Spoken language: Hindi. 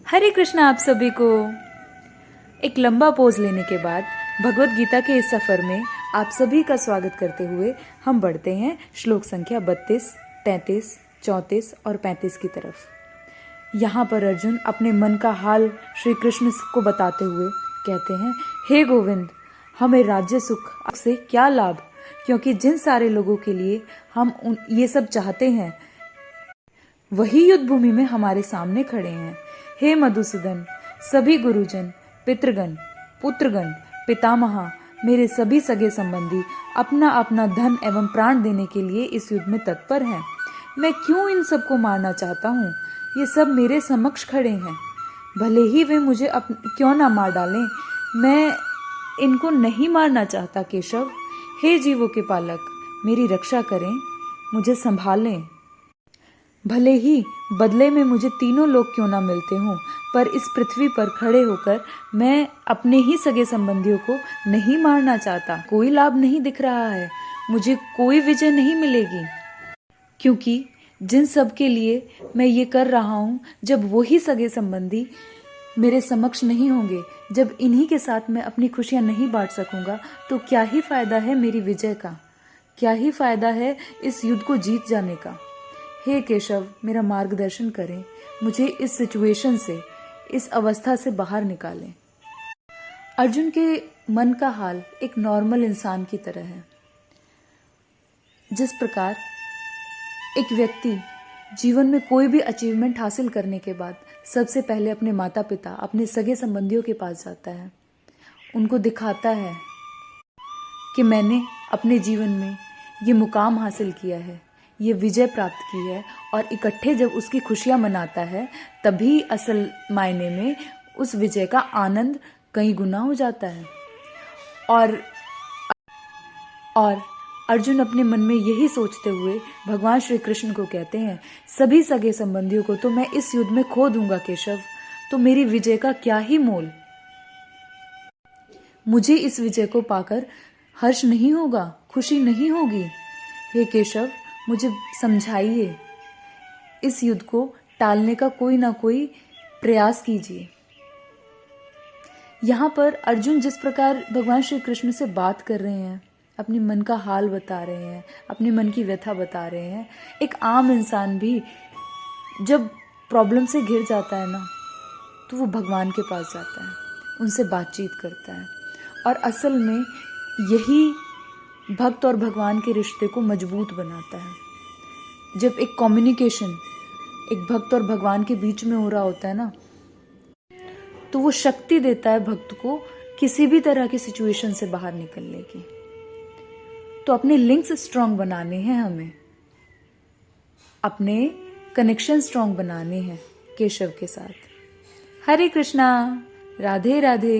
हरे कृष्णा आप सभी को। एक लंबा पोज लेने के बाद भगवत गीता के इस सफर में आप सभी का स्वागत करते हुए हम बढ़ते हैं श्लोक संख्या 32, 33, 34 और 35 की तरफ। यहाँ पर अर्जुन अपने मन का हाल श्री कृष्ण को बताते हुए कहते हैं, हे गोविंद, हमें राज्य सुख से क्या लाभ, क्योंकि जिन सारे लोगों के लिए हम ये सब चाहते हैं वही युद्ध भूमि में हमारे सामने खड़े हैं। हे मधुसूदन, सभी गुरुजन, पितृगण, पुत्रगण, पितामहा, मेरे सभी सगे संबंधी अपना अपना धन एवं प्राण देने के लिए इस युद्ध में तत्पर हैं। मैं क्यों इन सबको मारना चाहता हूँ? ये सब मेरे समक्ष खड़े हैं, भले ही वे मुझे क्यों ना मार डालें, मैं इनको नहीं मारना चाहता। केशव, हे जीवों के पालक, मेरी रक्षा करें, मुझे संभालें। भले ही बदले में मुझे तीनों लोग क्यों ना मिलते हों, पर इस पृथ्वी पर खड़े होकर मैं अपने ही सगे संबंधियों को नहीं मारना चाहता। कोई लाभ नहीं दिख रहा है, मुझे कोई विजय नहीं मिलेगी, क्योंकि जिन सब के लिए मैं ये कर रहा हूँ, जब वही सगे संबंधी मेरे समक्ष नहीं होंगे, जब इन्हीं के साथ मैं अपनी खुशियाँ नहीं बांट सकूंगा, तो क्या ही फायदा है मेरी विजय का, क्या ही फायदा है इस युद्ध को जीत जाने का। हे केशव, मेरा मार्गदर्शन करें, मुझे इस सिचुएशन से, इस अवस्था से बाहर निकालें। अर्जुन के मन का हाल एक नॉर्मल इंसान की तरह है। जिस प्रकार एक व्यक्ति जीवन में कोई भी अचीवमेंट हासिल करने के बाद सबसे पहले अपने माता पिता, अपने सगे संबंधियों के पास जाता है, उनको दिखाता है कि मैंने अपने जीवन में ये मुकाम हासिल किया है, ये विजय प्राप्त की है, और इकट्ठे जब उसकी खुशियां मनाता है, तभी असल मायने में उस विजय का आनंद कई गुना हो जाता है। और अर्जुन अपने मन में यही सोचते हुए भगवान श्री कृष्ण को कहते हैं, सभी सगे संबंधियों को तो मैं इस युद्ध में खो दूंगा केशव, तो मेरी विजय का क्या ही मोल। मुझे इस विजय को पाकर हर्ष नहीं होगा, खुशी नहीं होगी। हे केशव, मुझे समझाइए, इस युद्ध को टालने का कोई ना कोई प्रयास कीजिए। यहाँ पर अर्जुन जिस प्रकार भगवान श्री कृष्ण से बात कर रहे हैं, अपने मन का हाल बता रहे हैं, अपने मन की व्यथा बता रहे हैं, एक आम इंसान भी जब प्रॉब्लम से घिर जाता है ना, तो वो भगवान के पास जाता है, उनसे बातचीत करता है, और असल में यही भक्त और भगवान के रिश्ते को मजबूत बनाता है। जब एक कम्युनिकेशन एक भक्त और भगवान के बीच में हो रहा होता है ना, तो वो शक्ति देता है भक्त को किसी भी तरह की सिचुएशन से बाहर निकलने की। तो अपने लिंक्स स्ट्रांग बनाने हैं, हमें अपने कनेक्शन स्ट्रांग बनाने हैं केशव के साथ। हरे कृष्णा, राधे राधे।